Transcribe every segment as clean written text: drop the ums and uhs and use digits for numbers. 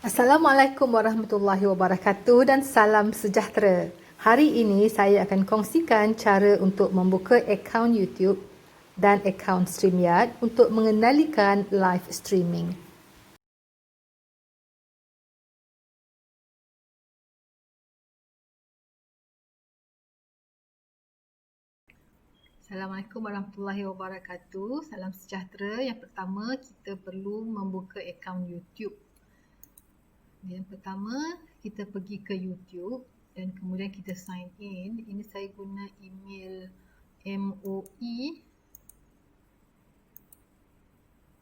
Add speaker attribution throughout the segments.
Speaker 1: Assalamualaikum warahmatullahi wabarakatuh dan salam sejahtera. Hari ini saya akan kongsikan cara untuk membuka akaun YouTube dan akaun StreamYard untuk mengendalikan live streaming. Assalamualaikum warahmatullahi wabarakatuh. Salam sejahtera. Yang pertama, kita perlu membuka akaun YouTube. Yang pertama, kita pergi ke YouTube dan kemudian kita sign in. Ini saya guna email MOE.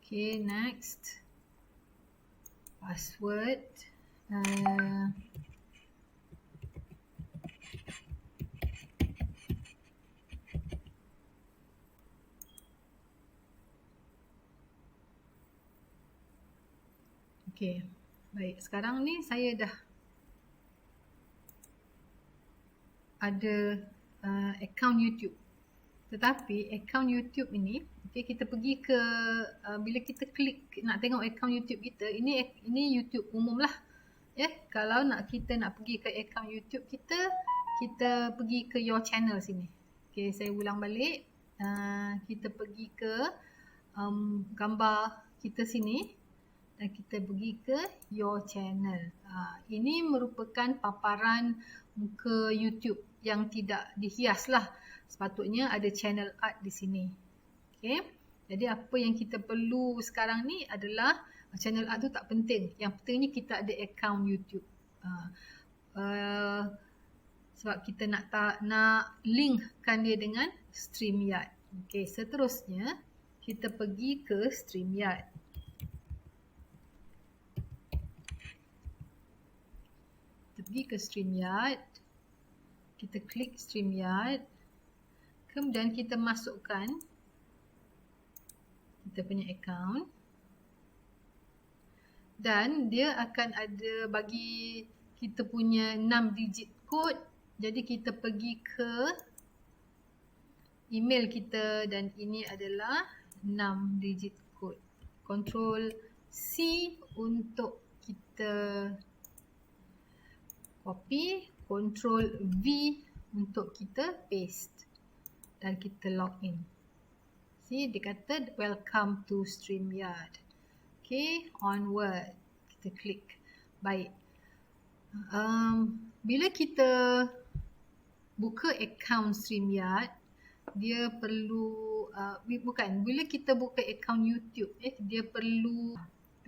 Speaker 1: Okay, next. Password. Okay, baik. Sekarang ni saya dah ada akaun YouTube. Tetapi akaun YouTube ini, okay, kita pergi ke bila kita klik nak tengok akaun YouTube kita, ini YouTube umum lah. Ya, kalau kita nak pergi ke akaun YouTube kita, kita pergi ke your channel sini. Okay, saya ulang balik. Kita pergi ke gambar kita sini dan kita pergi ke your channel. Ini merupakan paparan muka YouTube yang tidak dihias lah. Sepatutnya ada channel art di sini. Okay. Jadi apa yang kita perlu sekarang ni adalah channel art tu tak penting. Yang pentingnya kita ada akaun YouTube. Sebab kita nak linkkan dia dengan StreamYard. Okay, seterusnya kita pergi ke StreamYard. Kita pergi ke StreamYard. Kita klik StreamYard. Kemudian kita masukkan kita punya akaun. Dan dia akan ada bagi kita punya 6 digit code. Jadi kita pergi ke email kita dan ini adalah 6 digit code. Ctrl C untuk kita copy, Ctrl V untuk kita paste dan kita login. See, dia kata welcome to StreamYard. Okay, onward. Kita klik. Baik. Bila kita buka akaun StreamYard, dia perlu bila kita buka akaun YouTube, dia perlu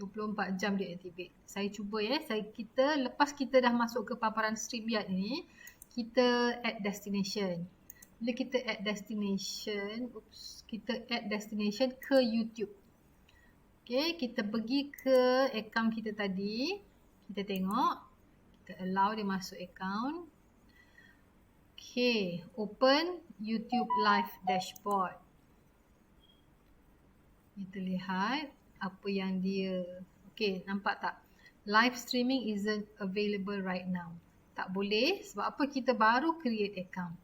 Speaker 1: 24 jam dia activate. Saya cuba lepas kita dah masuk ke paparan StreamYard ni, kita add destination. Bila kita add destination ke YouTube. Okay, kita pergi ke akaun kita tadi. Kita tengok. Kita allow dia masuk akaun. Okay, open YouTube Live Dashboard. Kita lihat apa yang dia. Okay, nampak tak? Live streaming isn't available right now. Tak boleh sebab apa? Kita baru create account.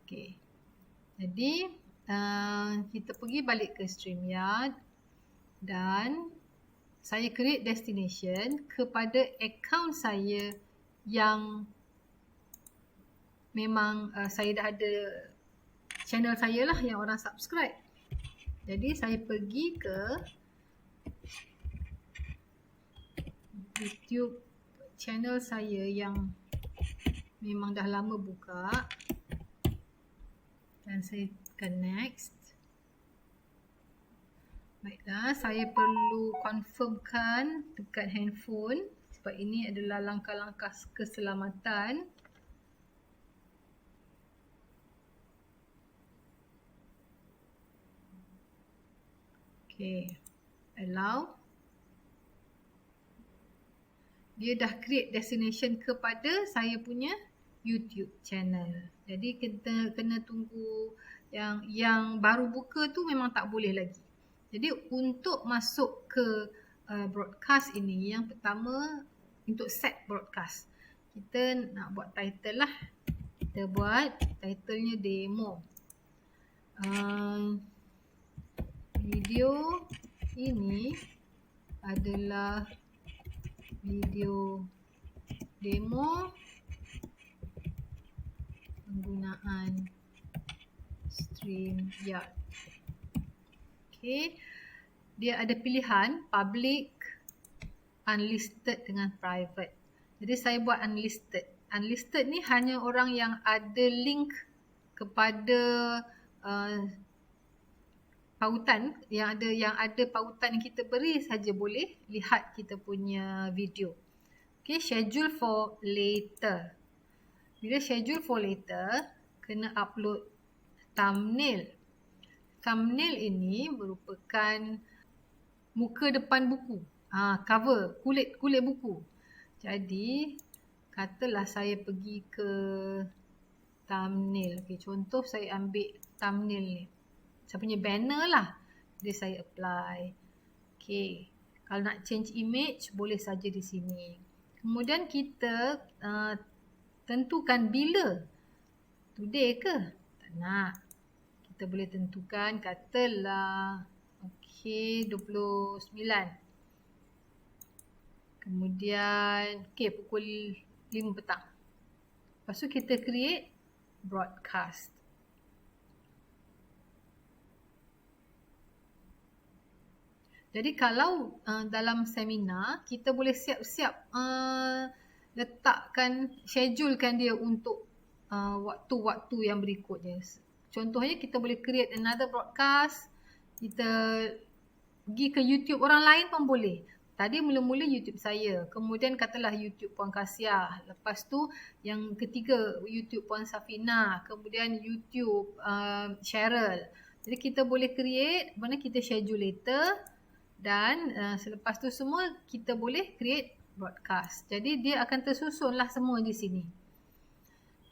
Speaker 1: Okay. Jadi, kita pergi balik ke StreamYard dan saya create destination kepada akaun saya yang memang saya dah ada channel saya lah yang orang subscribe. Jadi saya pergi ke YouTube channel saya yang memang dah lama buka dan saya tekan next. Baiklah, saya perlu confirmkan dekat handphone sebab ini adalah langkah-langkah keselamatan. Okay, allow. Dia dah create destination kepada saya punya YouTube channel. Jadi kita kena tunggu yang baru buka tu memang tak boleh lagi. Jadi untuk masuk ke broadcast ini, yang pertama untuk set broadcast. Kita nak buat title lah. Kita buat titlenya demo. Video ini adalah video demo penggunaan StreamYard. Okay, dia ada pilihan public, unlisted dengan private. Jadi saya buat unlisted. Unlisted ni hanya orang yang ada link kepada pautan, yang ada pautan yang kita beri saja boleh lihat kita punya video. Okay, schedule for later. Bila schedule for later, kena upload thumbnail. Thumbnail ini merupakan muka depan buku. Cover, kulit buku. Jadi, katalah saya pergi ke thumbnail. Okay, contoh saya ambil thumbnail ni. Saya punya banner lah. Jadi saya apply. Okay, kalau nak change image, boleh saja di sini. Kemudian kita tentukan bila. Today ke? Tak nak. Kita boleh tentukan, katalah okay, 29. Kemudian okay, pukul 5 petang. Lepas tu kita create broadcast. Jadi kalau dalam seminar, kita boleh siap-siap letakkan, schedulekan dia untuk waktu-waktu yang berikutnya. Contohnya kita boleh create another broadcast, kita pergi ke YouTube orang lain pun boleh. Tadi mula-mula YouTube saya, kemudian katalah YouTube Puan Kasiah, lepas tu yang ketiga YouTube Puan Safina, kemudian YouTube Cheryl. Jadi kita boleh create, mana kita schedule later, dan selepas tu semua kita boleh create broadcast. Jadi dia akan tersusunlah semua di sini.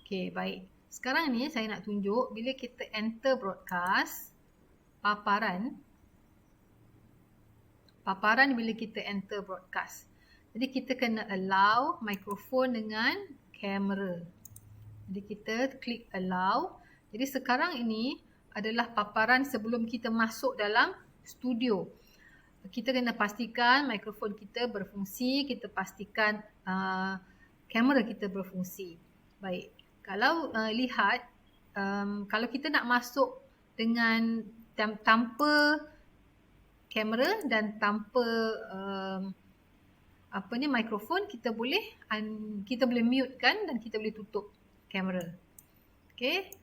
Speaker 1: Okay, baik. Sekarang ni saya nak tunjuk bila kita enter broadcast, paparan bila kita enter broadcast. Jadi kita kena allow mikrofon dengan kamera. Jadi kita klik allow. Jadi sekarang ini adalah paparan sebelum kita masuk dalam studio. Kita kena pastikan mikrofon kita berfungsi, kita pastikan kamera kita berfungsi. Baik. Kalau lihat, kalau kita nak masuk dengan tanpa kamera dan tanpa mikrofon, kita boleh mute kan, dan kita boleh tutup kamera. Okay.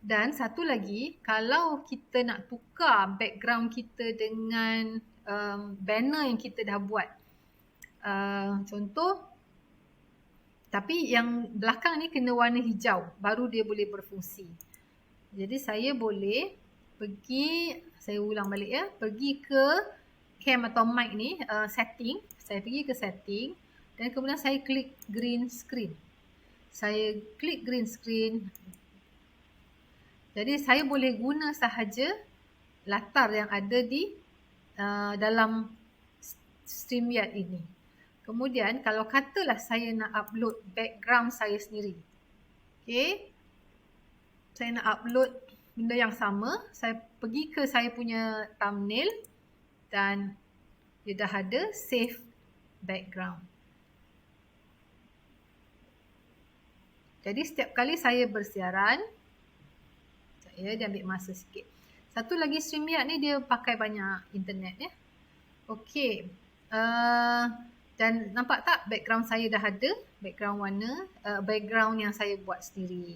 Speaker 1: Dan satu lagi, kalau kita nak tukar background kita dengan banner yang kita dah buat, contoh, tapi yang belakang ni kena warna hijau, baru dia boleh berfungsi. Jadi saya boleh pergi, saya ulang balik ya, pergi ke cam atau mic ni, setting. Saya pergi ke setting dan kemudian saya klik green screen. Saya klik green screen. Jadi saya boleh guna sahaja latar yang ada di dalam StreamYard ini. Kemudian kalau katalah saya nak upload background saya sendiri. Okay. Saya nak upload benda yang sama. Saya pergi ke saya punya thumbnail dan dia dah ada save background. Jadi setiap kali saya bersiaran, dia ambil masa sikit. Satu lagi StreamYard ni dia pakai banyak internet ya. Okey. Dan nampak tak background saya dah ada, background warna, background yang saya buat sendiri.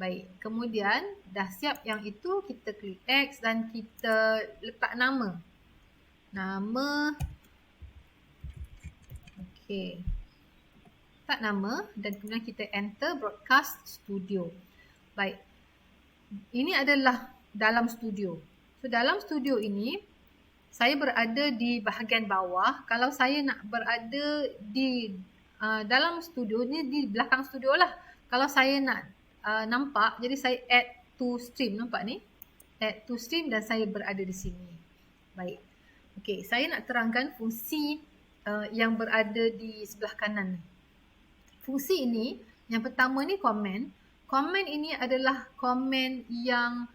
Speaker 1: Baik, kemudian dah siap yang itu, kita klik X dan kita letak nama. Nama. Okey. Letak nama dan kemudian kita enter broadcast studio. Baik. Ini adalah dalam studio. So dalam studio ini saya berada di bahagian bawah. Kalau saya nak berada di dalam studio ni, di belakang studio lah. Kalau saya nak nampak, jadi saya add to stream, nampak ni? Add to stream dan saya berada di sini. Baik. Okey, saya nak terangkan fungsi yang berada di sebelah kanan. Fungsi ini, yang pertama ni komen. Komen ini adalah komen yang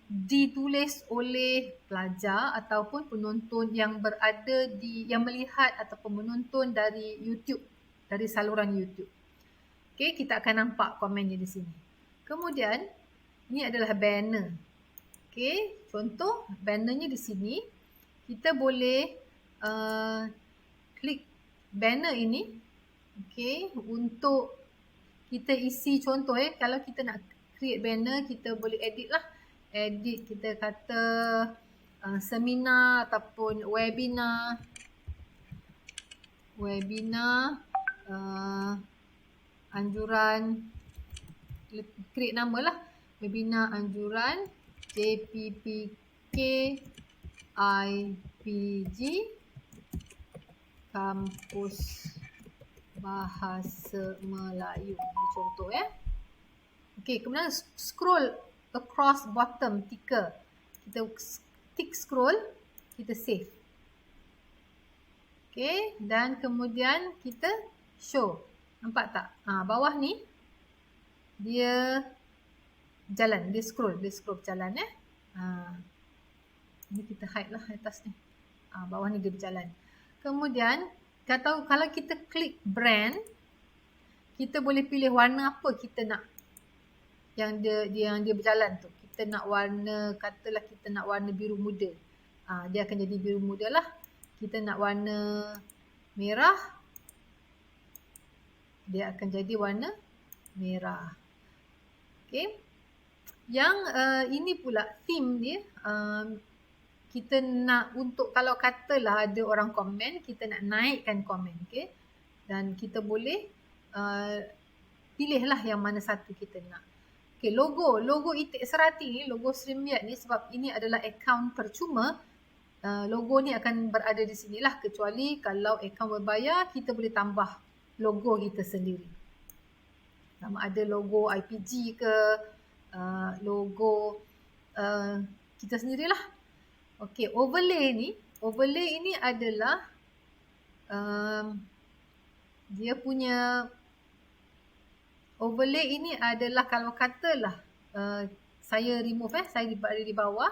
Speaker 1: ditulis oleh pelajar ataupun penonton yang berada yang melihat ataupun menonton dari YouTube, dari saluran YouTube. Okey, kita akan nampak komennya di sini. Kemudian ini adalah banner. Okey, contoh bannernya di sini. Kita boleh klik banner ini. Okey, untuk kita isi contoh kalau kita nak create banner, kita boleh edit lah. Edit, kita kata seminar ataupun webinar. Anjuran, create nama lah. Webinar anjuran JPPK IPG Kampus Bahasa Melayu. Ini contoh Okey, kemudian scroll across bottom ticker. Kita tick scroll, kita save. Okey, dan kemudian kita show. Nampak tak? Bawah ni dia jalan, dia scroll berjalan Ini kita hide lah atas ni. Bawah ni dia berjalan. Kemudian kalau kita klik brand, kita boleh pilih warna apa kita nak yang dia berjalan tu. Kita nak warna, katalah kita nak warna biru muda. Dia akan jadi biru muda lah. Kita nak warna merah, dia akan jadi warna merah. Okey. Yang ini pula theme dia, kita nak untuk kalau katalah ada orang komen, kita nak naikkan komen, okey. Dan kita boleh pilihlah yang mana satu kita nak. Okey, logo Itik Serati ni, logo StreamYard ni, sebab ini adalah akaun percuma, logo ni akan berada di sinilah, kecuali kalau akaun berbayar, kita boleh tambah logo kita sendiri. Sama ada logo IPG ke, logo kita sendirilah. Okey, overlay ini adalah dia punya overlay ini adalah kalau katalah saya remove saya berada di bawah,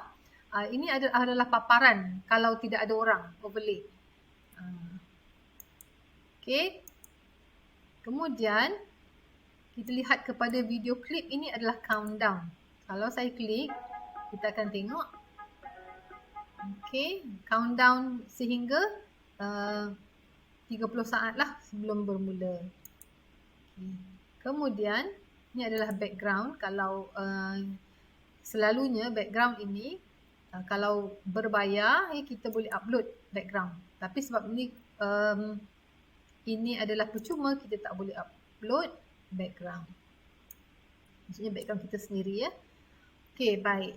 Speaker 1: ini adalah paparan kalau tidak ada orang, overlay. Okey. Kemudian kita lihat kepada video klip, ini adalah countdown. Kalau saya klik, kita akan tengok. Okey, countdown sehingga 30 saat lah sebelum bermula. Okay. Kemudian ini adalah background. Kalau selalunya background ini kalau berbayar kita boleh upload background. Tapi sebab ini adalah percuma, kita tak boleh upload background. Maksudnya background kita sendiri Okey, baik.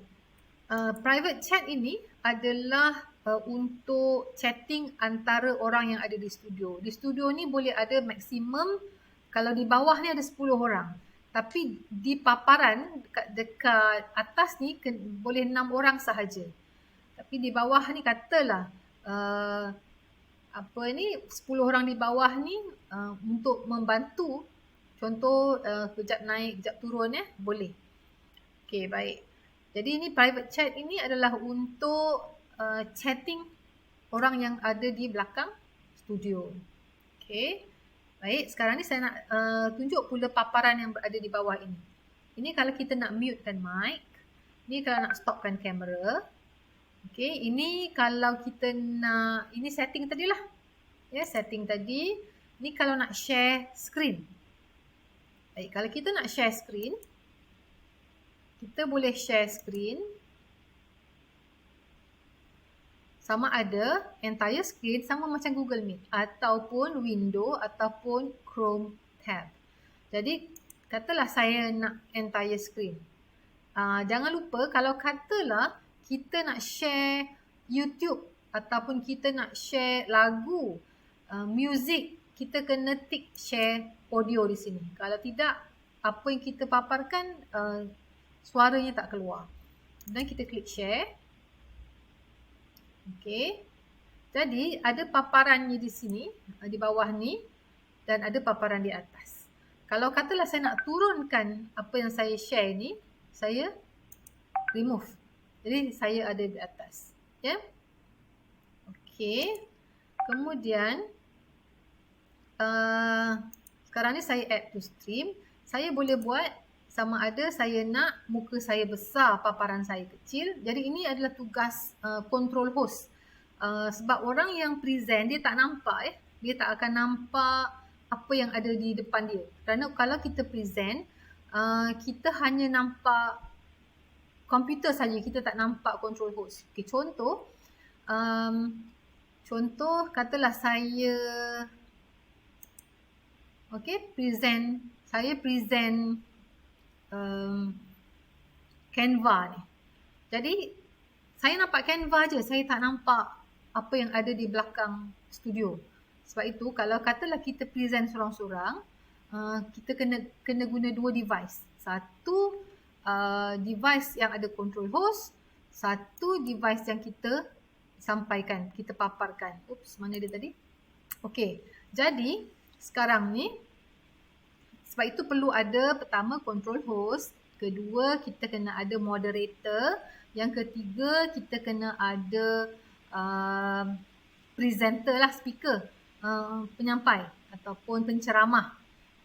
Speaker 1: Private chat ini adalah untuk chatting antara orang yang ada di studio. Di studio ni boleh ada maksimum, kalau di bawah ni ada 10 orang. Tapi di paparan dekat atas ni boleh 6 orang sahaja. Tapi di bawah ni katalah 10 orang di bawah ni untuk membantu. Contoh kejap naik, kejap turun boleh. Okey, baik. Jadi ini private chat ini adalah untuk chatting orang yang ada di belakang studio. Okey. Baik, sekarang ni saya nak tunjuk pula paparan yang berada di bawah ini. Ini kalau kita nak mutekan mic. Ini kalau nak stopkan kamera. Okey, ini kalau kita nak, ini setting tadilah. Setting tadi. Ini kalau nak share screen. Baik, kalau kita nak share screen, kita boleh share screen. Sama ada entire screen sama macam Google Meet ataupun window ataupun Chrome tab. Jadi katalah saya nak entire screen. Jangan lupa kalau katalah kita nak share YouTube ataupun kita nak share lagu, music, kita kena tick share audio di sini. Kalau tidak, apa yang kita paparkan suaranya tak keluar. Dan kita klik share. Okey. Jadi ada paparannya di sini, di bawah ni, dan ada paparan di atas. Kalau katalah saya nak turunkan apa yang saya share ni, saya remove. Jadi saya ada di atas. Ya. Okey. Kemudian sekarang ni saya add to stream. Saya boleh buat sama ada saya nak muka saya besar, paparan saya kecil. Jadi ini adalah tugas control host. Sebab orang yang present dia tak nampak dia tak akan nampak apa yang ada di depan dia. Kerana kalau kita present, kita hanya nampak komputer saja, kita tak nampak control host. Okay, contoh katalah saya saya present Canva ni. Jadi saya nampak Canva je, saya tak nampak apa yang ada di belakang studio. Sebab itu kalau katalah kita present seorang-seorang, kita kena guna dua device. Satu device yang ada control host, satu device yang kita sampaikan, kita paparkan. Oops, mana dia tadi? Okey. Jadi sekarang ni sebab itu perlu ada pertama control host, kedua kita kena ada moderator, yang ketiga kita kena ada presenter lah, speaker, penyampai ataupun penceramah.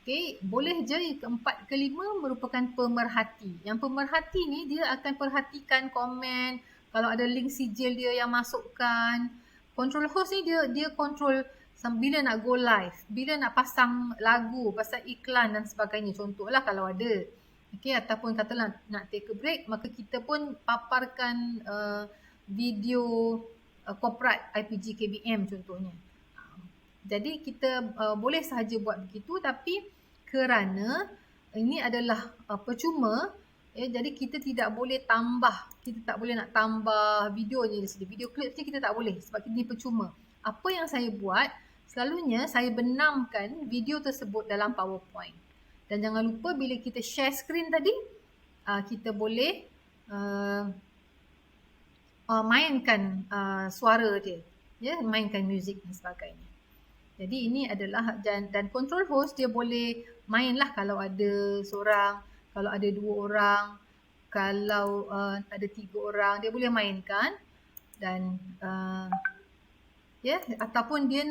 Speaker 1: Okay, boleh je keempat, kelima merupakan pemerhati. Yang pemerhati ni dia akan perhatikan komen, kalau ada link sijil dia yang masukkan. Control host ni dia control bila nak go live, bila nak pasang lagu, pasang iklan dan sebagainya. Contohlah kalau ada. Okay, ataupun katalah nak take a break, maka kita pun paparkan video corporate IPG KBM contohnya. Jadi kita boleh sahaja buat begitu, tapi kerana ini adalah percuma, jadi kita tidak boleh tambah, kita tak boleh nak tambah video je, video clip je kita tak boleh sebab ini percuma. Apa yang saya buat, selalunya saya benamkan video tersebut dalam PowerPoint. Dan jangan lupa bila kita share screen tadi, kita boleh mainkan suara dia, mainkan muzik dan sebagainya. Jadi ini adalah dan control host dia boleh mainlah kalau ada seorang, kalau ada dua orang, kalau ada tiga orang, dia boleh mainkan. Dan ataupun dia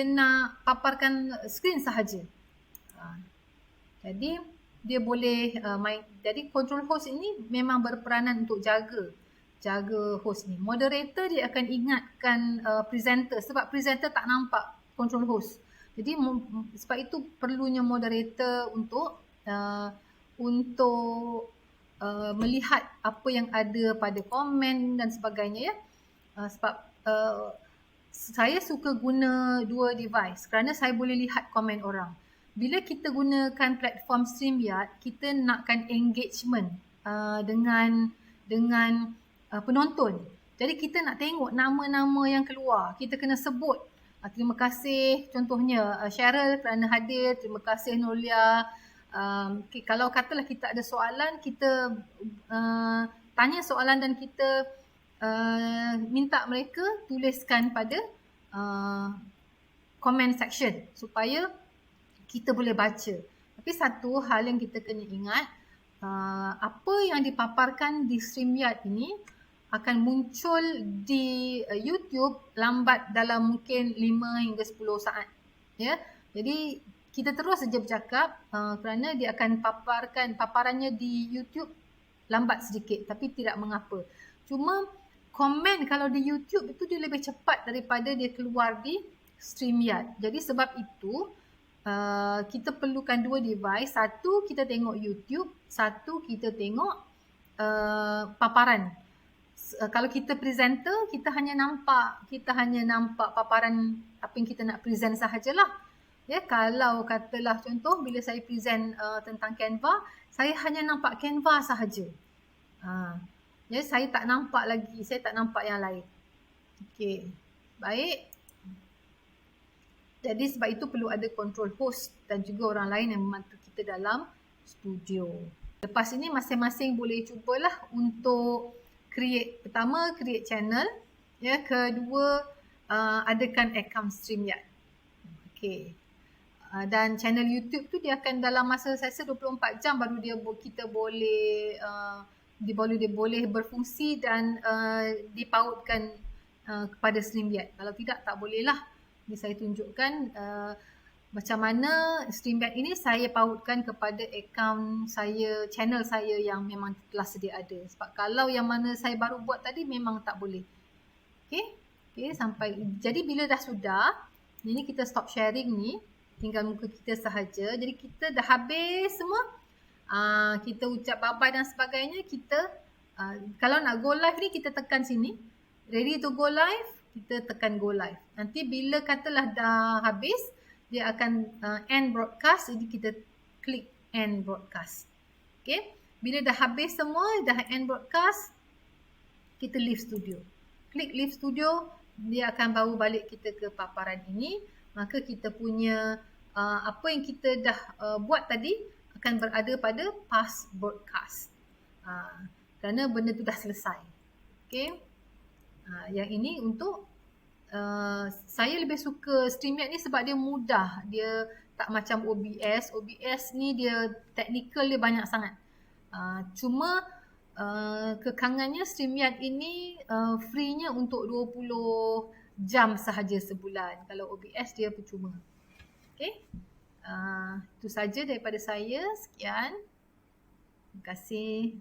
Speaker 1: nak paparkan skrin sahaja. Jadi dia boleh main. Jadi control host ini memang berperanan untuk jaga host ni. Moderator dia akan ingatkan presenter, sebab presenter tak nampak control host. Jadi sebab itu perlunya moderator untuk melihat apa yang ada pada komen dan sebagainya, ya. Sebab saya suka guna dua device kerana saya boleh lihat komen orang. Bila kita gunakan platform StreamYard, kita nakkan engagement dengan penonton. Jadi kita nak tengok nama-nama yang keluar. Kita kena sebut. Terima kasih contohnya Cheryl kerana hadir. Terima kasih Nolia. Kalau katalah kita ada soalan, kita tanya soalan dan kita minta mereka tuliskan pada comment section supaya kita boleh baca. Tapi satu hal yang kita kena ingat, apa yang dipaparkan di StreamYard ini akan muncul di YouTube lambat dalam mungkin 5 hingga 10 saat. Ya. Jadi kita terus saja bercakap kerana dia akan paparannya di YouTube lambat sedikit, tapi tidak mengapa. Cuma komen kalau di YouTube itu dia lebih cepat daripada dia keluar di StreamYard. Jadi sebab itu kita perlukan dua device. Satu kita tengok YouTube, satu kita tengok paparan. Kalau kita presenter, kita hanya nampak paparan apa yang kita nak present sahajalah. Ya, kalau katalah contoh bila saya present tentang Canva, saya hanya nampak Canva sahaja. Ya, saya tak nampak lagi, saya tak nampak yang lain. Okey. Baik. Jadi sebab itu perlu ada control host dan juga orang lain yang membantu kita dalam studio. Lepas ini masing-masing boleh cubalah untuk pertama create channel, ya, kedua adakan account StreamYard. Okey. Dan channel YouTube tu dia akan dalam masa saya rasa 24 jam baru kita boleh dia boleh berfungsi dan dipautkan kepada StreamYard. Kalau tidak, tak boleh lah. Ini saya tunjukkan macam mana StreamYard ini saya pautkan kepada akaun saya, channel saya yang memang telah sedia ada. Sebab kalau yang mana saya baru buat tadi memang tak boleh. Okay, sampai. Jadi bila dah sudah, ini kita stop sharing ni. Tinggal muka kita sahaja. Jadi kita dah habis semua. Kita ucap bye-bye dan sebagainya. Kita, kalau nak go live ni kita tekan sini. Ready to go live, kita tekan go live. Nanti bila katalah dah habis, dia akan end broadcast, jadi kita klik end broadcast. Okay, bila dah habis semua, dah end broadcast, kita leave studio. Klik leave studio, dia akan bawa balik kita ke paparan ini. Maka kita punya apa yang kita dah buat tadi akan berada pada past broadcast. Kerana benda tu dah selesai. Okay, yang ini untuk saya lebih suka StreamYard ni sebab dia mudah. Dia tak macam OBS. OBS ni dia technical dia banyak sangat. Cuma kekangannya StreamYard ini free-nya untuk 20 jam sahaja sebulan. Kalau OBS dia percuma. Okay. Itu saja daripada saya. Sekian. Terima kasih.